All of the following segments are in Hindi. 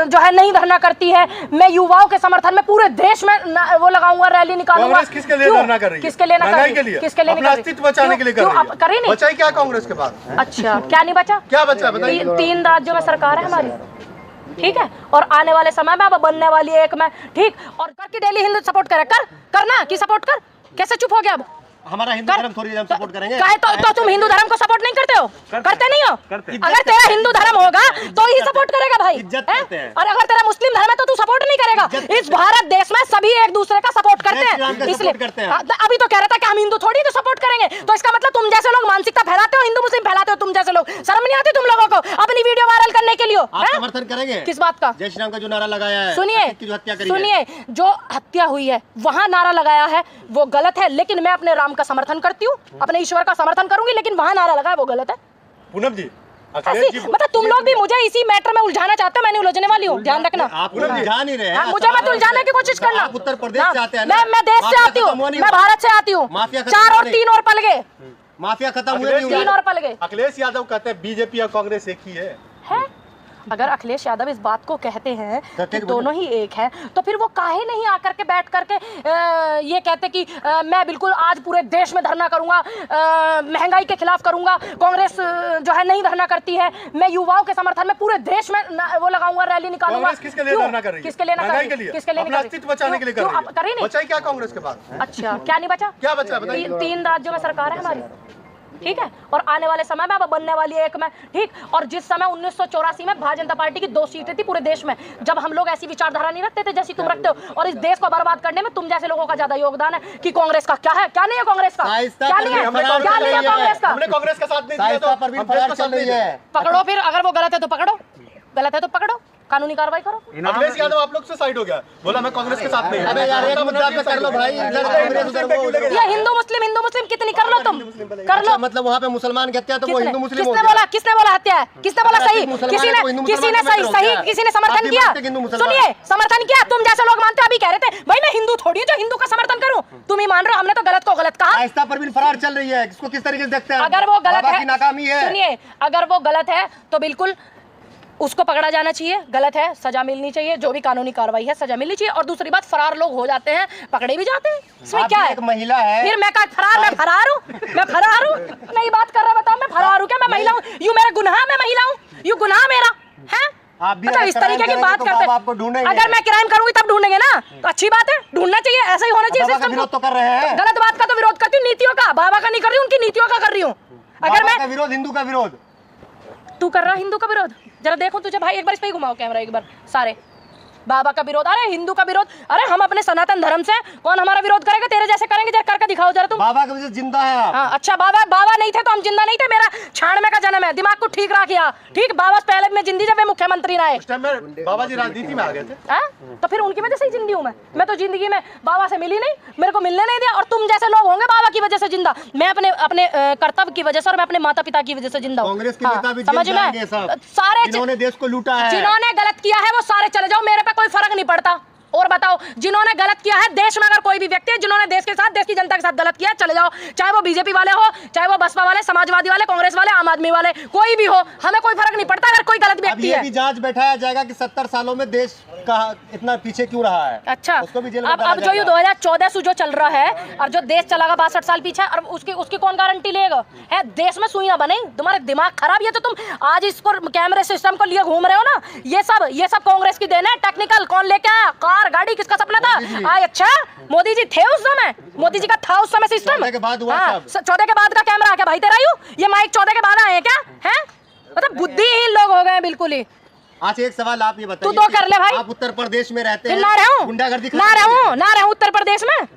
जो है नहीं धरना करती है। मैं युवाओं के समर्थन में पूरे देश में वो लगाऊंगा, रैली निकालूंगा। कांग्रेस किसके लिए धरना कर रही है? किसके लिए ना कर रही है? किसके लिए अपना अस्तित्व बचाने के लिए कर रही है। करे नहीं बचा क्या कांग्रेस के पास? अच्छा क्या नहीं बचा? क्या बचा बताइए। 3 राज्यों में सरकार है हमारी, ठीक है, और आने वाले समय में अब बनने वाली है एक में, ठीक। और करके डेली हिंदू सपोर्ट करे, करना कि सपोर्ट कर, कैसे चुप हो गया? अब हमारा हिंदू धर्म थोड़ी हम सपोर्ट करेंगे। तो तुम हिंदू धर्म को सपोर्ट नहीं करते हो? करते नहीं हो? अगर तेरा हिंदू धर्म होगा तो ही सपोर्ट करेगा भाई, और अगर तेरा मुस्लिम धर्म है तो तू सपोर्ट नहीं करेगा। इस भारत देश में सभी एक दूसरे का सपोर्ट करते हैं, इसलिए अभी तो कह रहा था कि हम हिंदू थोड़ी तो सपोर्ट करेंगे। तो इसका मतलब तुम जैसे लोग मानसिकता फैलाते हो, हिंदू मुस्लिम फैलाते हो, तुम जैसे लोग, शर्म नहीं आती तुम लोगों को अपनी वीडियो वायरल करने के लिए? समर्थन करेंगे किस बात का? जय श्री राम का जो नारा लगाया है, सुनिए, जो हत्या हुई है वहाँ नारा लगाया है वो गलत है, लेकिन मैं अपने राम का समर्थन करती हूँ, अपने ईश्वर का समर्थन करूंगी, लेकिन वहां नारा लगा है वो गलत है। पूनम जी मतलब तुम लोग भी मुझे इसी मैटर में उलझाना चाहते हो, मैं नहीं उलझने वाली हूँ, ध्यान रखना। आप उलझा नहीं रहे हैं, मुझे मत उलझाने की कोशिश करना। उत्तर प्रदेश से आते हैं, मैं देश से आती हूँ, मैं भारत से आती हूँ। 4 और 3 और पल गए, माफिया खत्म हुए, 3 और पल गए। अखिलेश यादव कहते हैं बीजेपी और कांग्रेस एक ही है। अगर अखिलेश यादव इस बात को कहते हैं कि दोनों ही एक हैं, तो फिर वो काहे नहीं आकर के बैठ करके ये कहते कि मैं बिल्कुल आज पूरे देश में धरना करूंगा, महंगाई के खिलाफ करूंगा, कांग्रेस जो है नहीं धरना करती है, मैं युवाओं के समर्थन में पूरे देश में वो लगाऊंगा, रैली निकालूंगा। किसके लिए धरना कर रही है? किसके लिए ना कर रही है? किसके लिए अपना अस्तित्व बचाने के लिए कर रही है। बचा क्या कांग्रेस के पास? अच्छा क्या नहीं बचा? क्या बचा बताइए। 3 राज्यों में सरकार है हमारी, ठीक है, और आने वाले समय में अब बनने वाली है एक में, ठीक। और जिस समय 1984 में भारतीय जनता पार्टी की 2 सीटें थी पूरे देश में, जब हम लोग ऐसी विचारधारा नहीं रखते थे जैसी तुम रखते हो, और इस देश को बर्बाद करने में तुम जैसे लोगों का ज्यादा योगदान है। कि कांग्रेस का क्या है, क्या नहीं है कांग्रेस का, क्या नहीं है, क्या नहीं है कांग्रेस का? हमने कांग्रेस का साथ नहीं दिया तो पकड़ो फिर, अगर वो गलत है तो पकड़ो, गलत है तो पकड़ो, कानूनी कार्रवाई करो। अखिलेश यादव आप लोग से साइड हो गया, बोला मैं कांग्रेस के साथ नहीं। अबे यार एक मुद्दा पे कर लो भाई, ये हिंदू मुस्लिम कितनी कर लो, तुम कर लो। मतलब वहाँ पे मुसलमान की हत्या तो वो हिंदू मुस्लिम हो गया। किसने बोला हत्या है? किसने बोला सही? किसी ने समर्थन किया? सुनिए, समर्थन किया, तुम जैसे लोग मानते हो। अभी कह रहे थे भाई मैं हिंदू थोड़ी जो हिंदू का समर्थन करूं, तुम ही मान रहे हो, हमने तो गलत को गलत कहा। आहिस्ता परवीन फरार चल रही है, इसको किस तरीके से देखते हैं? अगर वो गलत है, नाकामी है, सुनिए, अगर वो गलत है तो बिल्कुल उसको पकड़ा जाना चाहिए, गलत है सजा मिलनी चाहिए, जो भी कानूनी कार्रवाई है सजा मिलनी चाहिए। और दूसरी बात, फरार लोग हो जाते हैं, पकड़े भी जाते हैं, इसमें क्या है? एक महिला है, फिर मैं फरार हूँ, नहीं बात कर रहा, बताओ मैं फरार हूँ क्या? मैं महिला हूँ, यू मेरा गुनाह, मैं महिला हूँ, यू गुनाह मेरा है? मतलब इस तरीके की बात करते हैं। अगर मैं क्राइम करूंगी तब ढूंढेंगे ना, तो अच्छी बात है, ढूंढना चाहिए, ऐसा ही होना चाहिए सिस्टम। विरोध तो कर रहे हैं, गलत बात का तो विरोध करती हूँ, नीतियों का, बाबा का नहीं कर रही हूँ, उनकी नीतियों का कर रही हूँ। अगर मैं विरोध, हिंदू का विरोध, तू कर रहा हिंदू का विरोध, जरा देखो तुझे भाई, एक बार इस पे ही घुमाओ कैमरा एक बार, सारे बाबा का विरोध, अरे हिंदू का विरोध, अरे हम अपने सनातन धर्म से, कौन हमारा विरोध करेगा? तेरे जैसे करेंगे, जरा करके दिखाओ जरा तुम। बाबा की वजह से जिंदा है। हाँ, अच्छा, बाबा नहीं थे तो हम जिंदा नहीं थे, मेरा छाणमे का जन्म है, दिमाग को ठीक रखिया, ठीक। बाबा पहले में जिंदी, जब वे मुख्यमंत्री रहे, बाबा जी राजनीति में आ गए थे, तो फिर उनकी वजह से ही जिंदी हूँ मैं तो जिंदगी में बाबा से मिली नहीं, मेरे को मिलने नहीं दिया। और तुम जैसे लोग होंगे बाबा की वजह से जिंदा, मैं अपने कर्तव्य की वजह से और मैं अपने माता पिता की वजह से जिंदा हूँ। समझ में? सारे जिन्होंने देश को लूटा है, जिन्होंने गलत किया है वो सारे चले जाओ, मेरे पे कोई फर्क नहीं पड़ता। और बताओ, जिन्होंने गलत किया है देश में, अगर कोई भी व्यक्ति है जिन्होंने देश के साथ, देश की जनता के साथ गलत किया है, चले जाओ, चाहे वो बीजेपी वाले हो, चाहे वो बसपा वाले, समाजवादी वाले, कांग्रेस वाले, आम आदमी वाले, कोई भी हो, हमें कोई फर्क नहीं पड़ता अगर कोई गलत व्यक्ति है। जांच बैठाया जाएगा कि 70 सालों में देश का इतना पीछे क्यों रहा है। अच्छा, उसको भी जेल में अब जो ये 2014 से जो चल रहा है और जो देश चलागा 62 साल पीछे, और उसकी कौन गारंटी लेगा? है देश में सुई ना बने, तुम्हारे दिमाग खराब। ये तो तुम आज इसको कैमरे सिस्टम को लिए घूम रहे हो ना, ये सब कांग्रेस की देन है। टेक्निकल कौन लेके आया? कार गाड़ी किसका सपना था? अच्छा, मोदी जी थे उस समय, मोदी जी का था उस समय सिस्टम। 14 के बाद हुआ सब। 14 के बाद का कैमरा क्या भाई तेरा? ये माइक 14 के बाद आए हैं क्या? है मतलब बुद्धिहीन लोग हो गए बिल्कुल ही। अच्छा, एक सवाल आप ये बताइए, तू तो कर ले भाई। आप उत्तर प्रदेश में रहते हैं, ना रहूं उत्तर प्रदेश में,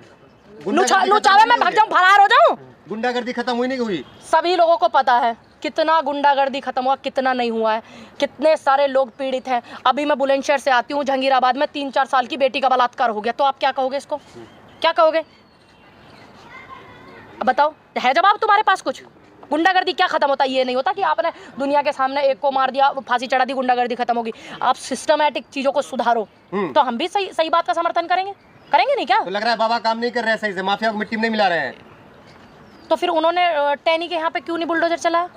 लुचावे में भाग जाऊं, फरार हो जाऊं? गुंडागर्दी खत्म हुई नहीं हुई? सभी लोगों को पता है कितना गुंडागर्दी खत्म हुआ, कितना नहीं हुआ है, कितने सारे लोग पीड़ित हैं। अभी मैं बुलंदशहर से आती हूँ, जहांगीराबाद में 3-4 साल की बेटी का बलात्कार हो गया, तो आप क्या कहोगे इसको? क्या कहोगे बताओ? है जवाब तुम्हारे पास कुछ? गुंडागर्दी क्या खत्म होता है? ये नहीं होता कि आपने दुनिया के सामने एक को मार दिया, फांसी चढ़ा दी, गुंडागर्दी खत्म होगी। आप सिस्टमैटिक चीजों को सुधारो, तो हम भी सही बात का समर्थन करेंगे नहीं क्या? तो लग रहा है बाबा काम नहीं कर रहे हैं सही से, माफिया को मिट्टी में नहीं मिला रहे हैं। तो फिर उन्होंने टैनी के यहाँ पे क्यों नहीं बुलडोजर चलाया?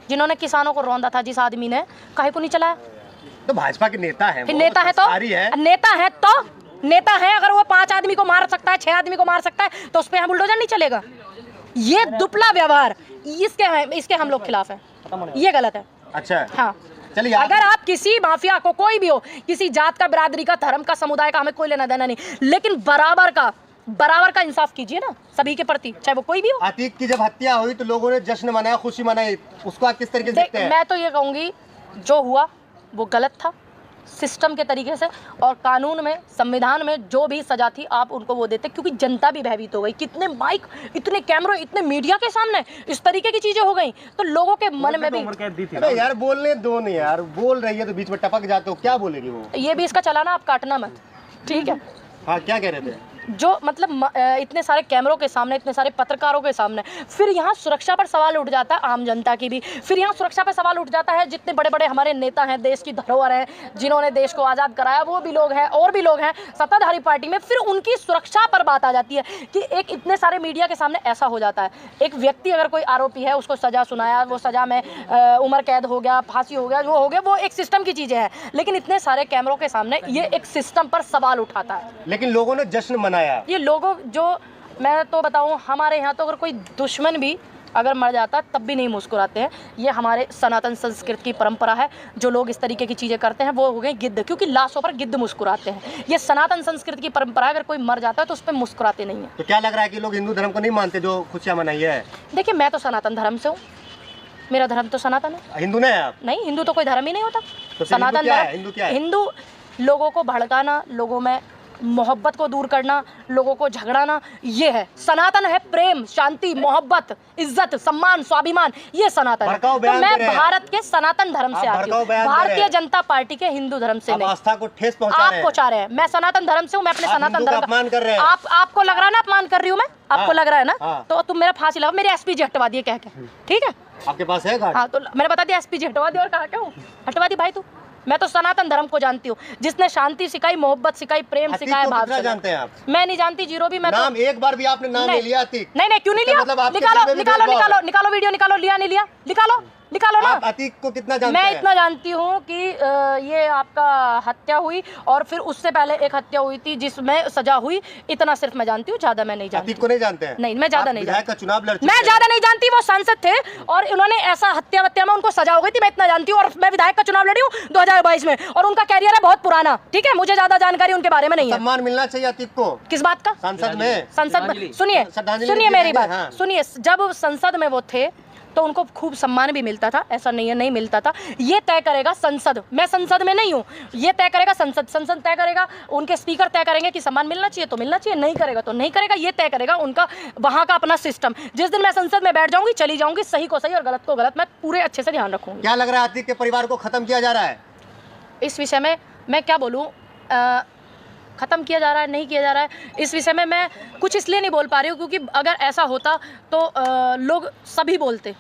जिन्होंने किसानों को रौंदा था, जिस आदमी ने, काहे को नहीं चलाया? तो भाजपा के नेता है, नेता है तो नेता है, अगर वो 5 आदमी को मार सकता है, 6 आदमी को मार सकता है, तो उस पर यहाँ बुलडोजर नहीं चलेगा। ये दुपला व्यवहार, इसके हम लोग खिलाफ है, ये गलत है। अच्छा, हाँ, चलिए। अगर आप किसी माफिया को, कोई भी हो, किसी जात का, बिरादरी का, धर्म का, समुदाय का, हमें कोई लेना देना नहीं, लेकिन बराबर का इंसाफ कीजिए ना सभी के प्रति, चाहे वो कोई भी हो। अतीक की जब हत्या हुई तो लोगों ने जश्न मनाया, खुशी मनाई, उसको आप किस तरीके से देखते हैं? मैं तो ये कहूंगी जो हुआ वो गलत था, सिस्टम के तरीके से, और कानून में, संविधान में जो भी सजा थी आप उनको वो देते, क्योंकि जनता भी भयभीत हो गई। कितने माइक, इतने कैमरे, इतने मीडिया के सामने इस तरीके की चीजें हो गई, तो लोगों के मन में भी। अरे यार बोलने दो नहीं यार, बोल रही है तो बीच में टपक जाते हो, क्या बोलेगी वो? ये भी इसका चलाना, आप काटना मत, ठीक है? हाँ, क्या कह रहे थे? जो मतलब इतने सारे कैमरों के सामने, इतने सारे पत्रकारों के सामने, फिर यहाँ सुरक्षा पर सवाल उठ जाता है, आम जनता की भी। फिर यहाँ सुरक्षा पर सवाल उठ जाता है, जितने बड़े बड़े हमारे नेता हैं, देश की धरोहर हैं, जिन्होंने देश को आज़ाद कराया, वो भी लोग हैं, और भी लोग हैं सत्ताधारी पार्टी में, फिर उनकी सुरक्षा पर बात आ जाती है कि एक इतने सारे मीडिया के सामने ऐसा हो जाता है। एक व्यक्ति अगर कोई आरोपी है, उसको सज़ा सुनाया, वो सज़ा में उम्र कैद हो गया, फांसी हो गया, जो हो गया, वो एक सिस्टम की चीज़ें हैं, लेकिन इतने सारे कैमरों के सामने ये एक सिस्टम पर सवाल उठाता है। लेकिन लोगों ने जश्न मनाया। ये लोगों, जो मैं तो बताऊं, हमारे यहाँ तो अगर कोई दुश्मन भी अगर मर जाता तब भी नहीं मुस्कुराते हैं। ये हमारे सनातन संस्कृति की परंपरा है। जो लोग इस तरीके की चीज़ें करते हैं वो हो गए गिद्ध, क्योंकि लाशों पर गिद्ध मुस्कुराते हैं। ये सनातन संस्कृति की परंपरा है, अगर कोई मर जाता है तो उस पर मुस्कुराते नहीं है। तो क्या लग रहा है कि लोग हिंदू धर्म को नहीं मानते जो खुशियाँ मनाई है? देखिए, मैं तो सनातन धर्म से हूँ, मेरा धर्म तो सनातन है। हिंदू नहीं है आप? नहीं, हिंदू तो कोई धर्म ही नहीं होता। तो सनातन धर्म, हिंदू क्या है? हिंदू लोगों को भड़काना, लोगों में मोहब्बत को दूर करना, लोगों को झगड़ाना, ये है सनातन। है प्रेम, शांति, मोहब्बत, इज्जत, सम्मान, स्वाभिमान, ये सनातन है। तो मैं भारत के सनातन धर्म से आती हूँ, भारतीय जनता पार्टी के हिंदू धर्म से नहीं। आस्था को ठेस आप पहुंचा रहे हैं। मैं सनातन धर्म से हूँ, मैं अपने सनातन धर्म का अपमान कर रहे हैं। आपको लग रहा है ना अपमान कर रही हूँ मैं? आपको लग रहा है ना? तो तुम मेरा फांसी लगाओ, मेरे एसपीजी हटवा दिए कह के, ठीक है? आपके पास है कार्ड? हाँ, तो मैंने बता दिया, एसपीजी हटवा दिया, और कहा क्या हूँ, हटवा दी भाई तू। मैं तो सनातन धर्म को जानती हूँ, जिसने शांति सिखाई, मोहब्बत सिखाई, प्रेम सिखाया, भाव सिखाया। जानते हैं आप? मैं नहीं जानती, जीरो भी। मैं नाम तो एक बार भी आपने नाम नहीं लिया? नहीं, क्यों नहीं लिया? निकालो वीडियो निकालो, लिया नहीं लिया, निकालो ना। आप अतीक को कितना जानते हैं? मैं इतना जानती हूँ कि ये आपका हत्या हुई, और फिर उससे पहले एक हत्या हुई थी जिसमें सजा हुई, इतना सिर्फ मैं जानती हूँ, ज्यादा मैं नहीं जानती। अतीक को नहीं जानते हैं? नहीं, मैं ज्यादा नहीं जानती। चुनाव लड़, मैं ज्यादा नहीं जानती। वो सांसद थे और उन्होंने ऐसा हत्या में उनको सजा हो गई थी, मैं इतना जानती हूँ। और मैं विधायक का चुनाव लड़ी हूँ 2022 में, और उनका कैरियर है बहुत पुराना, ठीक है? मुझे ज्यादा जानकारी उनके बारे में नहीं है। सम्मान मिलना चाहिए अतीक को। किस बात का? संसद में सुनिए मेरी बात, सुनिए। जब संसद में वो थे तो उनको खूब सम्मान भी मिलता था, ऐसा नहीं है नहीं मिलता था। ये तय करेगा संसद, मैं संसद में नहीं हूँ, ये तय करेगा संसद तय करेगा, उनके स्पीकर तय करेंगे कि सम्मान मिलना चाहिए तो मिलना चाहिए, नहीं करेगा तो नहीं करेगा। ये तय करेगा उनका वहाँ का अपना सिस्टम। जिस दिन मैं संसद में बैठ जाऊंगी, चली जाऊंगी, सही को सही और गलत को गलत, मैं पूरे अच्छे से ध्यान रखूंगी। क्या लग रहा है अतीक के परिवार को खत्म किया जा रहा है? इस विषय में मैं क्या बोलूँ, ख़त्म किया जा रहा है, नहीं किया जा रहा है, इस विषय में मैं कुछ इसलिए नहीं बोल पा रही हूँ क्योंकि अगर ऐसा होता तो लोग सभी बोलते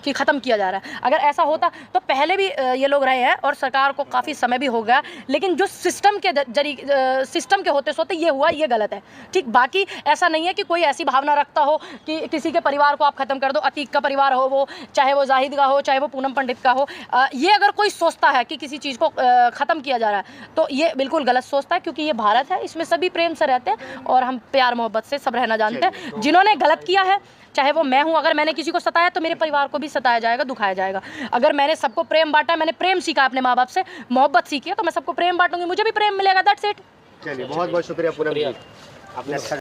कि ख़त्म किया जा रहा है। अगर ऐसा होता तो पहले भी ये लोग रहे हैं और सरकार को काफ़ी समय भी हो गया, लेकिन जो सिस्टम के सिस्टम के होते सोते ये हुआ, ये गलत है, ठीक? बाकी ऐसा नहीं है कि कोई ऐसी भावना रखता हो कि किसी के परिवार को आप ख़त्म कर दो। अतीक का परिवार हो, वो चाहे वो जाहिद का हो, चाहे वो पूनम पंडित का हो, ये अगर कोई सोचता है कि किसी चीज़ को ख़त्म किया जा रहा है तो ये बिल्कुल गलत सोचता है, क्योंकि ये भारत है, इसमें सभी प्रेम से रहते हैं और हम प्यार मोहब्बत से सब रहना जानते हैं। जिन्होंने गलत किया है, चाहे वो मैं हूँ, अगर मैंने किसी को सताया तो मेरे परिवार को भी सताया जाएगा, दुखाया जाएगा। अगर मैंने सबको प्रेम बांटा, मैंने प्रेम सीखा अपने माँ बाप से, मोहब्बत सीखी है, तो मैं सबको प्रेम बांटूंगी, मुझे भी प्रेम मिलेगा। That's it. चलिए, बहुत बहुत शुक्रिया पूनम जी, आपने अच्छा